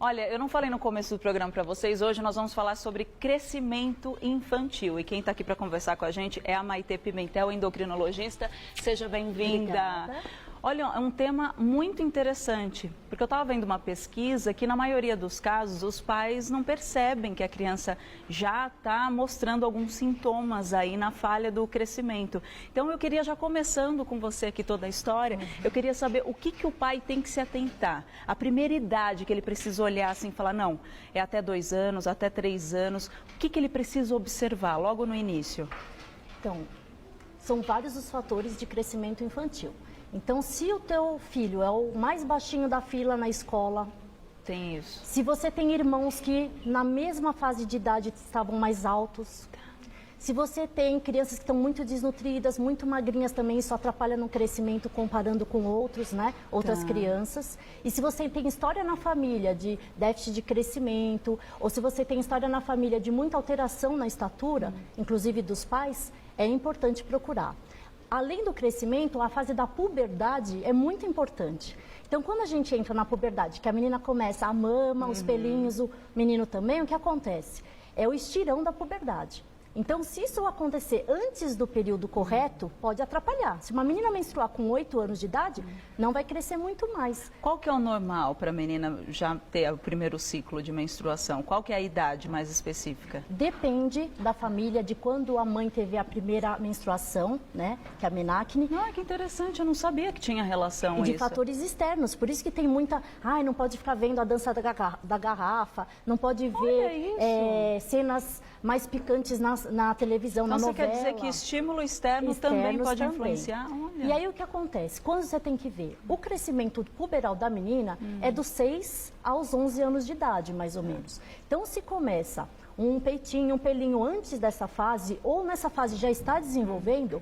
Olha, eu não falei no começo do programa para vocês, hoje nós vamos falar sobre crescimento infantil. E quem está aqui para conversar com a gente é a Maitê Pimentel, endocrinologista. Seja bem-vinda. Olha, é um tema muito interessante, porque eu estava vendo uma pesquisa que na maioria dos casos os pais não percebem que a criança já está mostrando alguns sintomas aí na falha do crescimento. Então eu queria, já começando com você aqui toda a história, eu queria saber o que o pai tem que se atentar. A primeira idade que ele precisa olhar assim e falar, não, é até 2 anos, até 3 anos, o que ele precisa observar logo no início? Então, são vários os fatores de crescimento infantil. Então, se o teu filho é o mais baixinho da fila na escola, tem isso. Se você tem irmãos que na mesma fase de idade estavam mais altos, se você tem crianças que estão muito desnutridas, muito magrinhas também, isso atrapalha no crescimento comparando com outros, né? Outras crianças. E se você tem história na família de déficit de crescimento, ou se você tem história na família de muita alteração na estatura, inclusive dos pais, é importante procurar. Além do crescimento, a fase da puberdade é muito importante. Então, quando a gente entra na puberdade, que a menina começa a mama, os pelinhos, o menino também, o que acontece? É o estirão da puberdade. Então, se isso acontecer antes do período correto, pode atrapalhar. Se uma menina menstruar com 8 anos de idade, não vai crescer muito mais. Qual que é o normal para a menina já ter o primeiro ciclo de menstruação? Qual que é a idade mais específica? Depende da família, de quando a mãe teve a primeira menstruação, né, que é a menacne. Ah, que interessante, eu não sabia que tinha relação E de isso. fatores externos, por isso que tem muita... Ai, não pode ficar vendo a dança da garrafa, não pode ver cenas mais picantes na televisão, então, na novela. Então, você quer dizer que estímulo externo também pode influenciar? Olha. E aí, o que acontece? Quando você tem que ver, o crescimento puberal da menina é dos 6 aos 11 anos de idade, mais ou menos. Então, se começa um peitinho, um pelinho antes dessa fase, ou nessa fase já está desenvolvendo,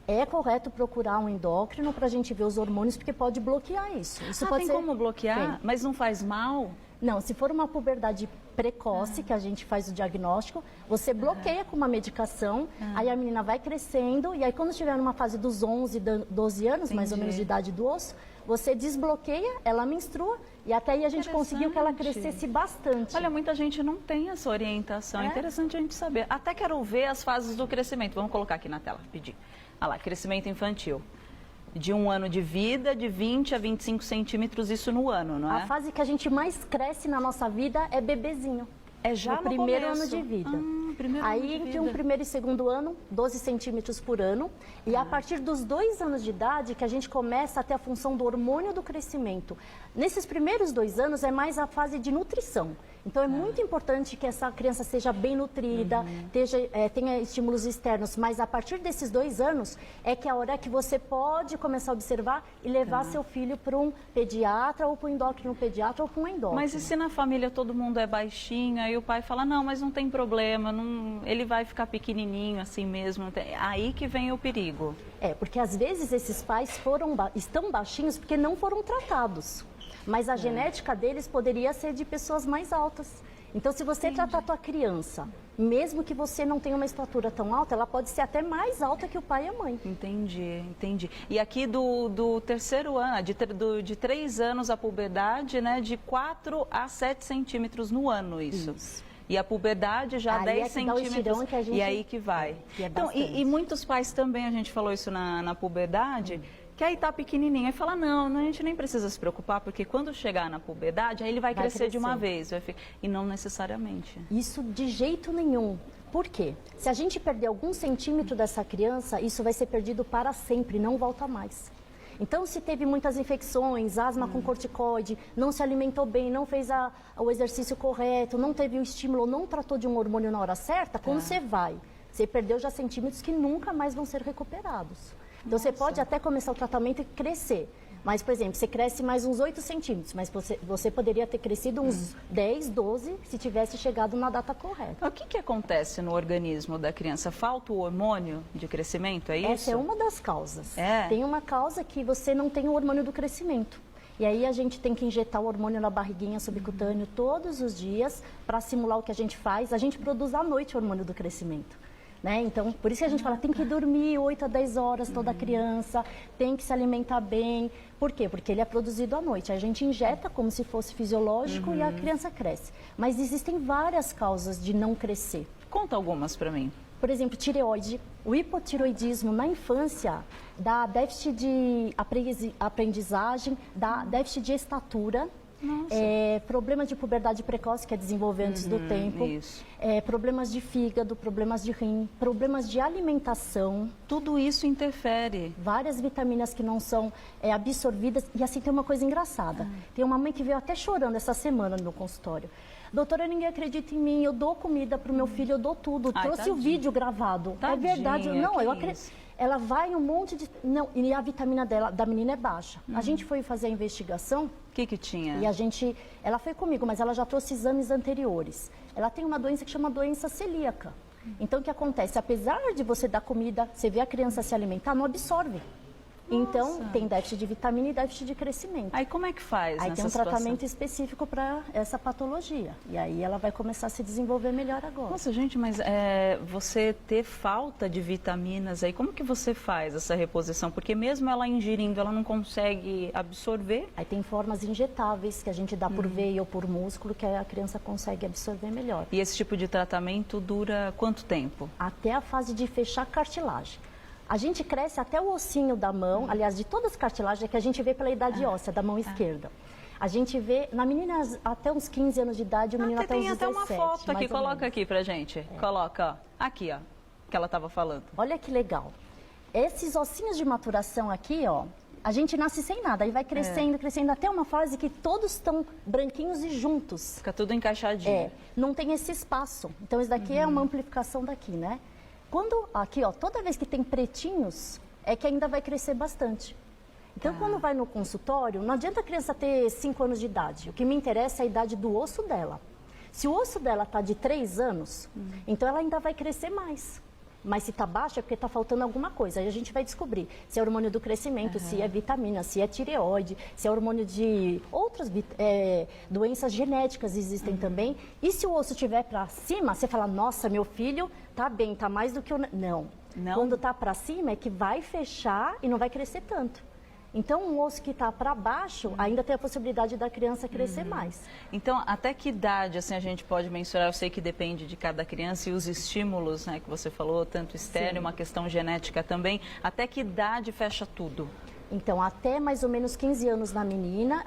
é correto procurar um endócrino para a gente ver os hormônios, porque pode bloquear isso. Isso pode tem ser... como bloquear? Tem. Mas não faz mal? Não, se for uma puberdade precoce, que a gente faz o diagnóstico, você bloqueia com uma medicação, aí a menina vai crescendo, e aí quando estiver numa fase dos 11, 12 anos, mais ou menos de idade do osso, você desbloqueia, ela menstrua, e até aí a gente conseguiu que ela crescesse bastante. Olha, muita gente não tem essa orientação, é interessante a gente saber. Até quero ver as fases do crescimento, vamos colocar aqui na tela, pedir. Olha lá, crescimento infantil. De 1 ano de vida, de 20 a 25 centímetros, isso no ano, não é? A fase que a gente mais cresce na nossa vida é bebezinho. É já no primeiro começo. ano de vida. Aí, entre um primeiro e segundo ano, 12 centímetros por ano. E a partir dos 2 anos de idade, que a gente começa a ter a função do hormônio do crescimento. Nesses primeiros 2 anos, é mais a fase de nutrição. Então, é muito importante que essa criança seja bem nutrida, tenha estímulos externos. Mas, a partir desses 2 anos, é que é a hora que você pode começar a observar e levar seu filho para um pediatra, ou para um endócrino pediatra, ou para um endócrino. Mas e se na família todo mundo é baixinho, aí o pai fala, não, mas não tem problema, ele vai ficar pequenininho assim mesmo. Aí que vem o perigo. Porque às vezes esses pais estão baixinhos porque não foram tratados. Mas a genética deles poderia ser de pessoas mais altas. Então, se você tratar a tua criança, mesmo que você não tenha uma estatura tão alta, ela pode ser até mais alta que o pai e a mãe. Entendi. E aqui do terceiro ano, de 3 anos a puberdade, né, de 4 a 7 centímetros no ano, isso. E a puberdade já 10 centímetros, e aí que vai. Então, e muitos pais também, a gente falou isso na puberdade, que aí tá pequenininho, aí fala, não, a gente nem precisa se preocupar, porque quando chegar na puberdade, aí ele vai crescer de uma vez, e não necessariamente. Isso de jeito nenhum. Por quê? Se a gente perder algum centímetro dessa criança, isso vai ser perdido para sempre, não volta mais. Então, se teve muitas infecções, asma com corticoide, não se alimentou bem, não fez o exercício correto, não teve o estímulo, não tratou de um hormônio na hora certa, quando você perdeu já centímetros que nunca mais vão ser recuperados. Então, você pode até começar o tratamento e crescer. Mas, por exemplo, você cresce mais uns 8 centímetros, mas você poderia ter crescido uns 10, 12, se tivesse chegado na data correta. O que acontece no organismo da criança? Falta o hormônio de crescimento, é isso? Essa é uma das causas. É. Tem uma causa que você não tem o hormônio do crescimento. E aí a gente tem que injetar o hormônio na barriguinha subcutâneo todos os dias para simular o que a gente faz. A gente produz à noite o hormônio do crescimento. Né? Então, por isso que a gente fala, tem que dormir 8 a 10 horas toda criança, tem que se alimentar bem. Por quê? Porque ele é produzido à noite. A gente injeta como se fosse fisiológico e a criança cresce. Mas existem várias causas de não crescer. Conta algumas para mim. Por exemplo, tireoide. O hipotireoidismo na infância dá déficit de aprendizagem, dá déficit de estatura. Problemas de puberdade precoce, que é desenvolver antes do tempo, problemas de fígado, problemas de rim, problemas de alimentação. Tudo isso interfere. Várias vitaminas que não são absorvidas. E assim, tem uma coisa engraçada. Tem uma mãe que veio até chorando essa semana no meu consultório. Doutora, ninguém acredita em mim, eu dou comida para o meu filho, eu dou tudo. Trouxe o vídeo gravado. Tadinha, é verdade. Não, eu acredito. Ela vai um monte de... Não, e a vitamina da menina é baixa. A gente foi fazer a investigação. O que tinha? E ela foi comigo, mas ela já trouxe exames anteriores. Ela tem uma doença que chama doença celíaca. Então, o que acontece? Apesar de você dar comida, você vê a criança se alimentar, não absorve. Então, tem déficit de vitamina e déficit de crescimento. Aí como é que faz Aí nessa tem um situação? tratamento específico para essa patologia. E aí ela vai começar a se desenvolver melhor agora. Nossa, gente, mas você ter falta de vitaminas aí, como que você faz essa reposição? Porque mesmo ela ingerindo, ela não consegue absorver? Aí tem formas injetáveis que a gente dá por veia ou por músculo, que a criança consegue absorver melhor. E esse tipo de tratamento dura quanto tempo? Até a fase de fechar cartilagem. A gente cresce até o ossinho da mão, aliás, de todas as cartilagens que a gente vê pela idade óssea da mão esquerda. A gente vê, na menina até uns 15 anos de idade, o menino até uns 17. Tem até uma foto aqui, coloca aqui pra gente. Coloca, ó, aqui, ó, que ela estava falando. Olha que legal. Esses ossinhos de maturação aqui, ó, a gente nasce sem nada, aí vai crescendo, crescendo, até uma fase que todos estão branquinhos e juntos. Fica tudo encaixadinho. Não tem esse espaço. Então, isso daqui é uma amplificação daqui, né? Quando, aqui, ó, toda vez que tem pretinhos, é que ainda vai crescer bastante. Então, quando vai no consultório, não adianta a criança ter 5 anos de idade. O que me interessa é a idade do osso dela. Se o osso dela está de 3 anos, então ela ainda vai crescer mais. Mas se está baixo é porque está faltando alguma coisa. Aí a gente vai descobrir se é hormônio do crescimento, se é vitamina, se é tireoide, se é hormônio de outras doenças genéticas existem também. E se o osso estiver para cima, você fala, nossa, meu filho está bem, está mais do que o... Não. Quando está para cima é que vai fechar e não vai crescer tanto. Então, um osso que está para baixo, ainda tem a possibilidade da criança crescer mais. Então, até que idade assim, a gente pode mensurar? Eu sei que depende de cada criança e os estímulos, né, que você falou, tanto externo, uma questão genética também. Até que idade fecha tudo? Então, até mais ou menos 15 anos na menina,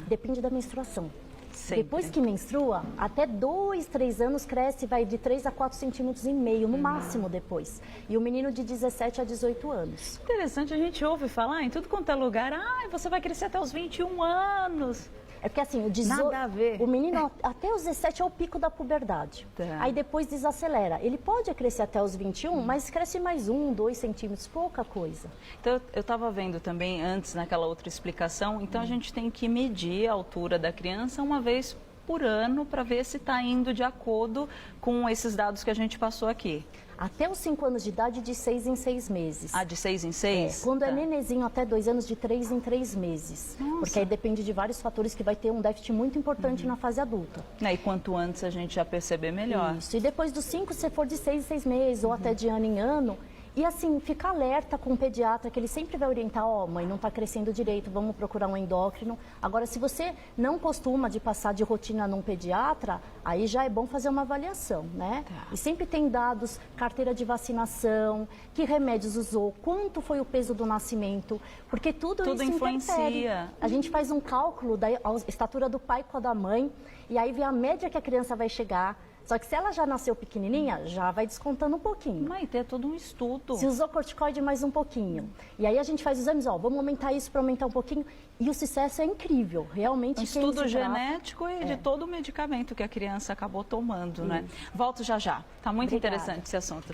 depende da menstruação. Sempre. Depois que menstrua, até 2, 3 anos cresce, vai de 3 a 4,5 centímetros, no máximo depois. E o menino de 17 a 18 anos. Interessante, a gente ouve falar em tudo quanto é lugar, você vai crescer até os 21 anos. É porque assim, Nada a ver. O menino até os 17 é o pico da puberdade. Aí depois desacelera. Ele pode crescer até os 21, mas cresce mais 1, 2 centímetros, pouca coisa. Então, eu estava vendo também antes naquela outra explicação, então a gente tem que medir a altura da criança uma vez por ano para ver se está indo de acordo com esses dados que a gente passou aqui. Até os 5 anos de idade, de 6 em 6 meses. Ah, de 6 em 6? Quando é nenezinho, até 2 anos, de 3 em 3 meses. Nossa. Porque aí depende de vários fatores que vai ter um déficit muito importante na fase adulta. E quanto antes a gente já perceber, melhor. Isso. E depois dos 5, se for de 6 em 6 meses, ou até de ano em ano. E assim, fica alerta com o pediatra, que ele sempre vai orientar, mãe, não está crescendo direito, vamos procurar um endócrino. Agora, se você não costuma de passar de rotina num pediatra, aí já é bom fazer uma avaliação, né? E sempre tem dados, carteira de vacinação, que remédios usou, quanto foi o peso do nascimento, porque tudo isso influencia. interfere. A gente faz um cálculo da estatura do pai com a da mãe, e aí vê a média que a criança vai chegar. Só que se ela já nasceu pequenininha, já vai descontando um pouquinho. Mas é todo um estudo. Se usou corticoide, mais um pouquinho. E aí a gente faz exames, vamos aumentar isso para aumentar um pouquinho. E o sucesso é incrível, realmente. Um estudo genético e de todo o medicamento que a criança acabou tomando, né? Volto já já. Tá muito interessante esse assunto.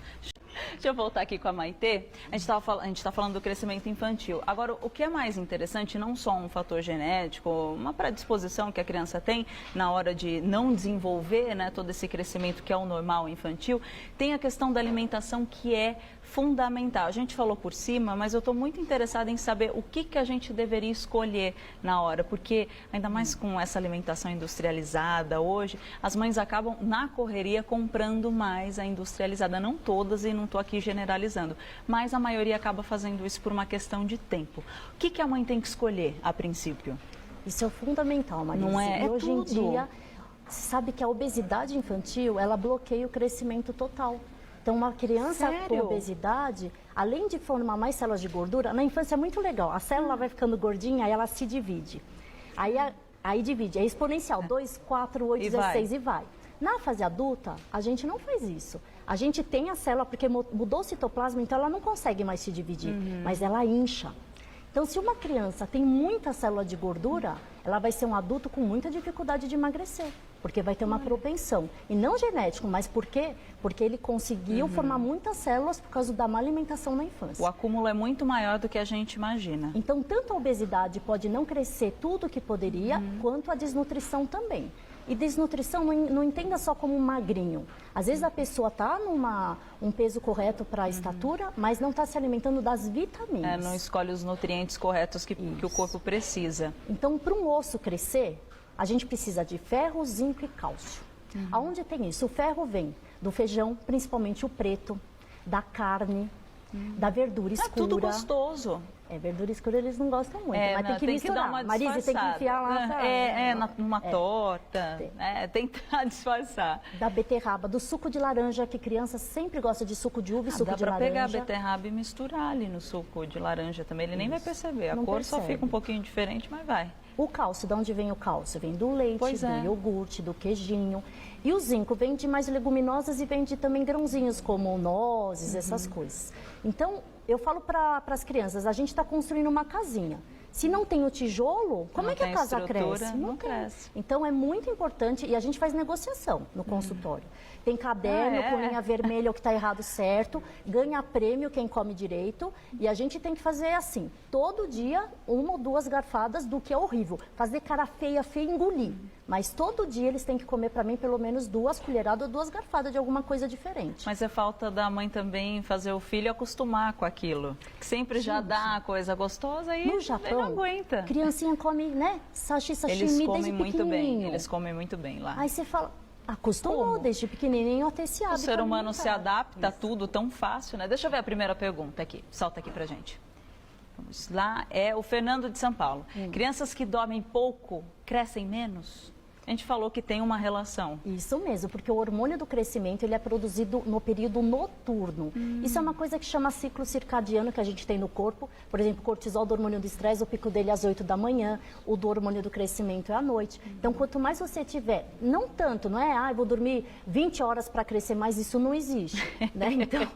Deixa eu voltar aqui com a Maitê. A gente está falando do crescimento infantil. Agora, o que é mais interessante, não só um fator genético, uma predisposição que a criança tem na hora de não desenvolver, né, todo esse crescimento que é o normal infantil, tem a questão da alimentação que é fundamental. A gente falou por cima, mas eu estou muito interessada em saber o que a gente deveria escolher na hora, porque ainda mais com essa alimentação industrializada hoje, as mães acabam na correria comprando mais a industrializada. Não todas, e não estou aqui generalizando, mas a maioria acaba fazendo isso por uma questão de tempo. O que a mãe tem que escolher a princípio? Isso é fundamental, Marisa. Não é? E hoje em dia, você sabe que a obesidade infantil, ela bloqueia o crescimento total. Então, uma criança com obesidade, além de formar mais células de gordura, na infância é muito legal. A célula vai ficando gordinha, aí ela se divide. Aí divide, é exponencial, 2, 4, 8, 16 e vai. Na fase adulta, a gente não faz isso. A gente tem a célula, porque mudou o citoplasma, então ela não consegue mais se dividir, mas ela incha. Então, se uma criança tem muita célula de gordura, ela vai ser um adulto com muita dificuldade de emagrecer, porque vai ter uma propensão. E não genético, mas por quê? Porque ele conseguiu formar muitas células por causa da má alimentação na infância. O acúmulo é muito maior do que a gente imagina. Então, tanto a obesidade pode não crescer tudo o que poderia, quanto a desnutrição também. E desnutrição não entenda só como magrinho. Às vezes a pessoa está um peso correto para a estatura, mas não está se alimentando das vitaminas. Não escolhe os nutrientes corretos que o corpo precisa. Então, para um osso crescer, a gente precisa de ferro, zinco e cálcio. Aonde tem isso? O ferro vem do feijão, principalmente o preto, da carne, da verdura escura. É tudo gostoso. Verdura escura eles não gostam muito, mas tem que misturar. Marisa, tem que enfiar lá. Numa torta, tentar disfarçar. Da beterraba, do suco de laranja, que criança sempre gosta de suco de uva e suco de laranja. Dá para pegar a beterraba e misturar ali no suco de laranja também, ele nem vai perceber. A cor só fica um pouquinho diferente, mas vai. O cálcio, de onde vem o cálcio? Vem do leite, do iogurte, do queijinho. E o zinco vem de mais leguminosas e vem de também grãozinhos, como nozes, essas coisas. Então, eu falo para as crianças, a gente está construindo uma casinha. Se não tem o tijolo, como é que a casa cresce? Não cresce. Então, é muito importante, e a gente faz negociação no consultório. Tem caderno com linha vermelha, o que está errado certo, ganha prêmio quem come direito, e a gente tem que fazer assim, todo dia, 1 ou 2 garfadas do que é horrível. Fazer cara feia e engolir. Mas todo dia eles têm que comer para mim pelo menos 2 colheradas ou 2 garfadas de alguma coisa diferente. Mas é falta da mãe também fazer o filho acostumar com aquilo. Que sempre já dá coisa gostosa e no Japão, ele não aguenta. Criancinha come, sashimi eles comem desde muito pequenininho. bem, eles comem muito bem lá. Aí você fala, acostumou desde pequenininho a ter esse hábito. O ser humano se adapta a tudo tão fácil, né? Deixa eu ver a primeira pergunta aqui. Solta aqui pra gente. Vamos lá, é o Fernando de São Paulo. Crianças que dormem pouco crescem menos? A gente falou que tem uma relação. Isso mesmo, porque o hormônio do crescimento ele é produzido no período noturno. Isso é uma coisa que chama ciclo circadiano que a gente tem no corpo. Por exemplo, o cortisol do hormônio do estresse, o pico dele é às 8 da manhã, o do hormônio do crescimento é à noite. Então, quanto mais você tiver, não tanto, não é, vou dormir 20 horas para crescer mais, isso não existe. Né? Então,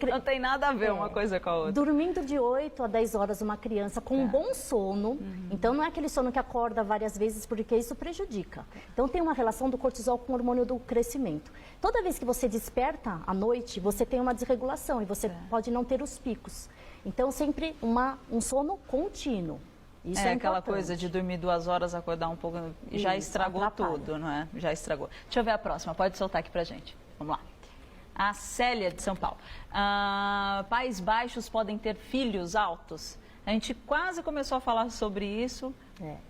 não tem nada a ver uma coisa com a outra. Dormindo de 8 a 10 horas uma criança com um bom sono, então não é aquele sono que acorda várias vezes, porque isso prejudica. Então, tem uma relação do cortisol com o hormônio do crescimento. Toda vez que você desperta à noite, você tem uma desregulação e você pode não ter os picos. Então, sempre um sono contínuo. Isso é aquela importante. coisa de dormir 2 horas, acordar um pouco, já estragou tudo, não é? Já estragou. Deixa eu ver a próxima, pode soltar aqui pra gente. Vamos lá. A Célia de São Paulo. Pais baixos podem ter filhos altos? A gente quase começou a falar sobre isso.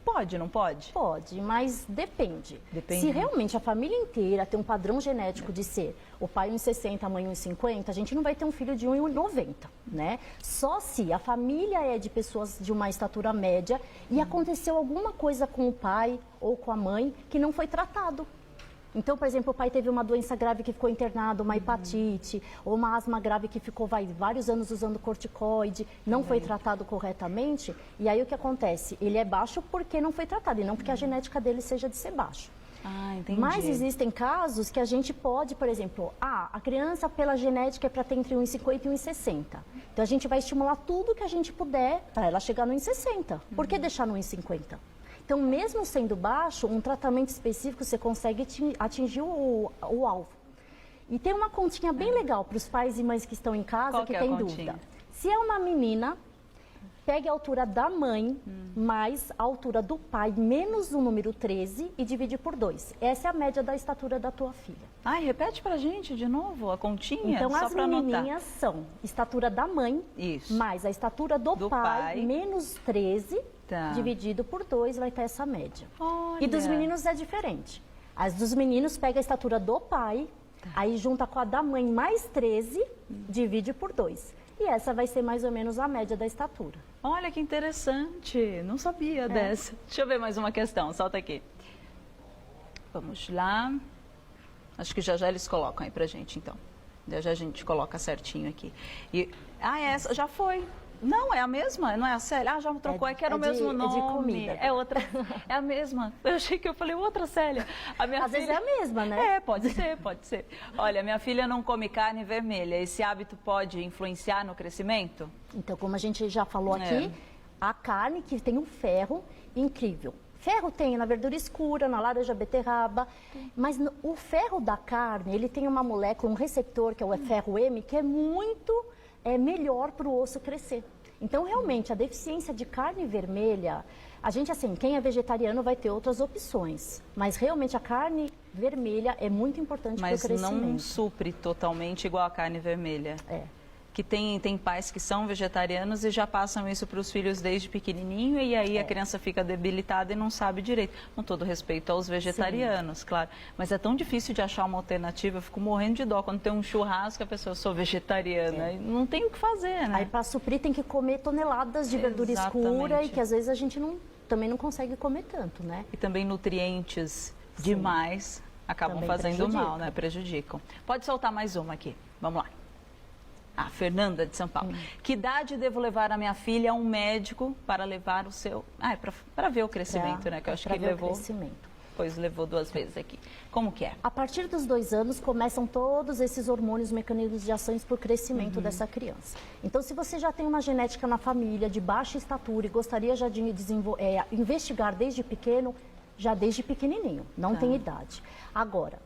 Pode, não pode? Pode, mas depende. Depende. Se realmente a família inteira tem um padrão genético de ser o pai 1,60, a mãe 1,50, a gente não vai ter um filho de 1,90, né? Só se a família é de pessoas de uma estatura média e aconteceu alguma coisa com o pai ou com a mãe que não foi tratado. Então, por exemplo, o pai teve uma doença grave que ficou internado, uma hepatite, ou uma asma grave que ficou vários anos usando corticoide, não foi tratado corretamente, e aí o que acontece? Ele é baixo porque não foi tratado, e não porque a genética dele seja de ser baixo. Entendi. Mas existem casos que a gente pode, por exemplo, a criança pela genética é para ter entre 1,50 e 1,60. Então, a gente vai estimular tudo que a gente puder para ela chegar no 1,60. Por que deixar no 1,50? Então, mesmo sendo baixo, um tratamento específico você consegue atingir o alvo. E tem uma continha bem legal para os pais e mães que estão em casa que tem dúvida. Se é uma menina, pegue a altura da mãe mais a altura do pai menos o número 13 e divide por 2. Essa é a média da estatura da tua filha. Ai, repete pra gente de novo a continha, Então, só as pra anotar. menininhas são estatura da mãe Isso. mais a estatura do pai menos 13 Tá. dividido por 2, vai ter essa média. Olha. E dos meninos é diferente. As dos meninos pega a estatura do pai, aí junta com a da mãe mais 13, divide por 2. E essa vai ser mais ou menos a média da estatura. Olha que interessante, não sabia dessa. Deixa eu ver mais uma questão, solta aqui. Vamos lá. Acho que já eles colocam aí pra gente, então. Já a gente coloca certinho aqui. E, essa já foi. Não, é a mesma? Não é a Célia? Ah, já me trocou, é que era o mesmo nome. É de comida. É outra, é a mesma. Eu achei que eu falei outra Célia. A minha Às vezes é a mesma, né? É, pode ser, pode ser. Olha, minha filha não come carne vermelha. Esse hábito pode influenciar no crescimento? Então, como a gente já falou aqui, a carne que tem um ferro incrível. Ferro tem na verdura escura, na laranja beterraba, mas o ferro da carne, ele tem uma molécula, um receptor, que é o ferro M, que é muito melhor para o osso crescer. Então, realmente, a deficiência de carne vermelha, a gente, assim, quem é vegetariano vai ter outras opções, mas realmente a carne vermelha é muito importante para o crescimento. Mas não supre totalmente igual a carne vermelha. Que tem pais que são vegetarianos e já passam isso para os filhos desde pequenininho e aí a criança fica debilitada e não sabe direito. Com todo respeito aos vegetarianos, claro. Mas é tão difícil de achar uma alternativa, eu fico morrendo de dó quando tem um churrasco, a pessoa, eu sou vegetariana, e não tem o que fazer, né? Aí para suprir tem que comer toneladas de verdura escura e que às vezes a gente também não consegue comer tanto, né? E também nutrientes demais acabam Também fazendo mal, né? Prejudicam. Pode soltar mais uma aqui, vamos lá. A Fernanda de São Paulo. Que idade devo levar a minha filha a um médico para levar o seu... para ver o crescimento, né? Que eu acho que levou... Pois levou 2 vezes aqui. Como que é? A partir dos 2 anos começam todos esses hormônios, mecanismos de ações para o crescimento dessa criança. Então, se você já tem uma genética na família de baixa estatura e gostaria já de investigar desde pequeno, já desde pequenininho, não tem idade. Agora,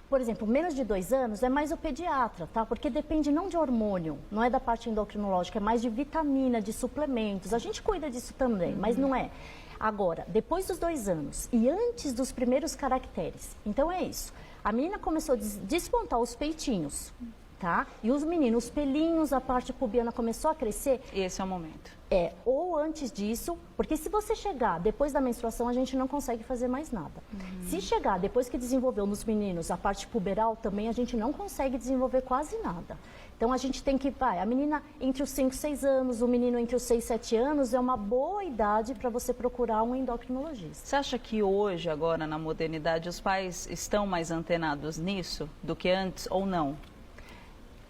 por exemplo, menos de 2 anos é mais o pediatra, tá? Porque depende não de hormônio, não é da parte endocrinológica, é mais de vitamina, de suplementos. A gente cuida disso também, mas não é. Agora, depois dos 2 anos e antes dos primeiros caracteres, então é isso. A menina começou a despontar os peitinhos, tá? E os meninos, os pelinhos, a parte pubiana começou a crescer. Esse é o momento. Ou antes disso, porque se você chegar depois da menstruação, a gente não consegue fazer mais nada. Se chegar depois que desenvolveu nos meninos a parte puberal, também a gente não consegue desenvolver quase nada. Então a gente tem que, a menina entre os 5 e 6 anos, o menino entre os 6 e 7 anos, é uma boa idade para você procurar um endocrinologista. Você acha que hoje, agora na modernidade, os pais estão mais antenados nisso do que antes ou não?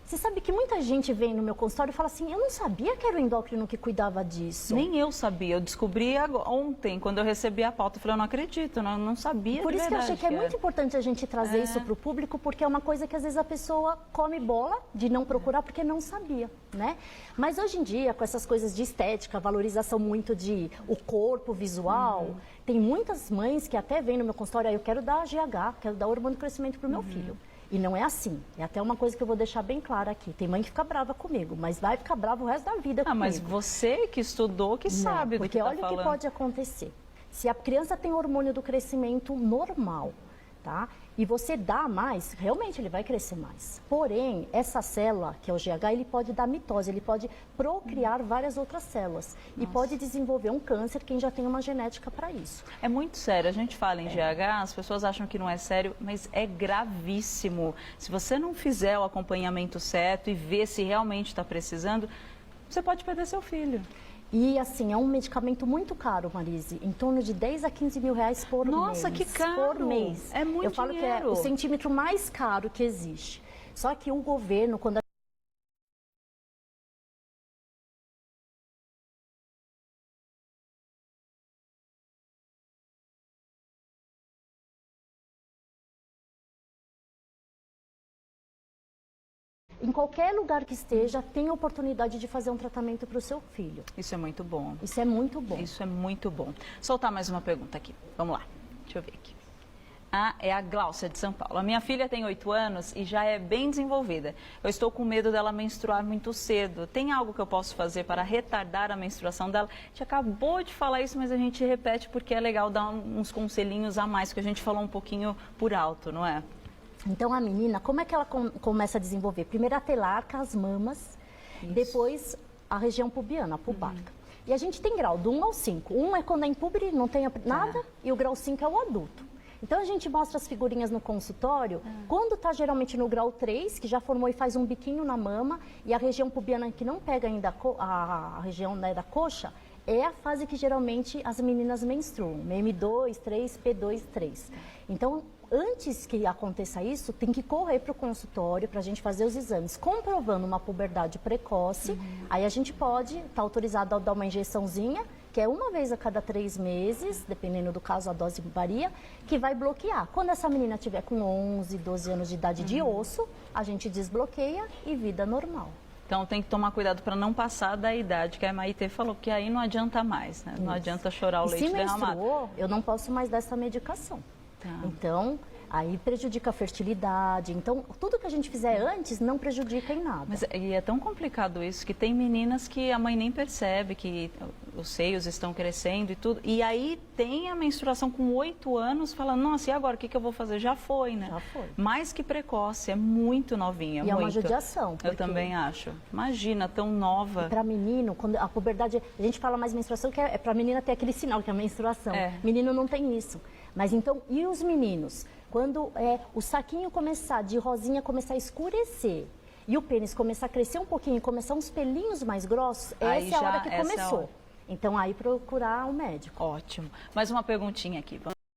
Você sabe que muita gente vem no meu consultório e fala assim, eu não sabia que era o endócrino que cuidava disso. Nem eu sabia, eu descobri ontem, quando eu recebi a pauta, eu falei, eu não acredito, não sabia. Por isso que eu achei que é muito importante a gente trazer isso para o público, porque é uma coisa que às vezes a pessoa come bola de não procurar porque não sabia, né? Mas hoje em dia, com essas coisas de estética, valorização muito de o corpo visual, tem muitas mães que até vêm no meu consultório, eu quero dar GH, quero dar hormônio de crescimento para o meu filho. E não é assim. É até uma coisa que eu vou deixar bem clara aqui. Tem mãe que fica brava comigo, mas vai ficar brava o resto da vida comigo. Mas você que estudou, que sabe do que tá falando. Porque olha o que pode acontecer. Se a criança tem hormônio do crescimento normal, tá? E você dá mais, realmente ele vai crescer mais. Porém, essa célula, que é o GH, ele pode dar mitose, ele pode procriar várias outras células. E pode desenvolver um câncer, quem já tem uma genética para isso. É muito sério. A gente fala em GH, as pessoas acham que não é sério, mas é gravíssimo. Se você não fizer o acompanhamento certo e ver se realmente está precisando, você pode perder seu filho. E assim, é um medicamento muito caro, Marise, em torno de 10 a 15 mil reais por mês. Nossa, que caro! Por mês. É muito Eu falo dinheiro. Que é o centímetro mais caro que existe. Só que o governo, quando em qualquer lugar que esteja, tem a oportunidade de fazer um tratamento para o seu filho. Isso é muito bom. Isso é muito bom. Isso é muito bom. Soltar mais uma pergunta aqui. Vamos lá. Deixa eu ver aqui. É a Gláucia de São Paulo. A minha filha tem 8 anos e já é bem desenvolvida. Eu estou com medo dela menstruar muito cedo. Tem algo que eu posso fazer para retardar a menstruação dela? A gente acabou de falar isso, mas a gente repete porque é legal dar uns conselhinhos a mais, que a gente falou um pouquinho por alto, não é? Então, a menina, como é que ela começa a desenvolver? Primeiro a telarca, as mamas, depois a região pubiana, a pubarca. E a gente tem grau do 1 ao 5. 1 é quando é impúber, não tem nada, e o grau 5 é o adulto. Então, a gente mostra as figurinhas no consultório, quando está geralmente no grau 3, que já formou e faz um biquinho na mama, e a região pubiana que não pega ainda a região, né, da coxa, é a fase que geralmente as meninas menstruam, M2, 3, P2, 3. Então, antes que aconteça isso, tem que correr para o consultório para a gente fazer os exames, comprovando uma puberdade precoce. Aí a gente pode estar autorizado a dar uma injeçãozinha, que é uma vez a cada 3 meses, dependendo do caso, a dose varia, que vai bloquear. Quando essa menina tiver com 11, 12 anos de idade de osso, a gente desbloqueia e vida normal. Então tem que tomar cuidado para não passar da idade que a Maitê falou, porque aí não adianta mais, né? Não adianta chorar o leite derramado. Se menstruou, eu não posso mais dar essa medicação. Então, aí prejudica a fertilidade. Então, tudo que a gente fizer antes não prejudica em nada. Mas e é tão complicado isso, que tem meninas que a mãe nem percebe que os seios estão crescendo e tudo. E aí tem a menstruação com 8 anos, falando, nossa, e agora o que eu vou fazer? Já foi, né? Já foi. Mais que precoce, é muito novinha. E é uma judiação. Eu também acho. Imagina, tão nova. Para menino, quando a puberdade, a gente fala mais menstruação, que é para menina ter aquele sinal que é a menstruação. Menino não tem isso. Mas então, e os meninos? Quando o saquinho começar, de rosinha, começar a escurecer e o pênis começar a crescer um pouquinho, começar uns pelinhos mais grossos, essa é a hora que começou. Então, aí procurar um médico. Ótimo. Mais uma perguntinha aqui.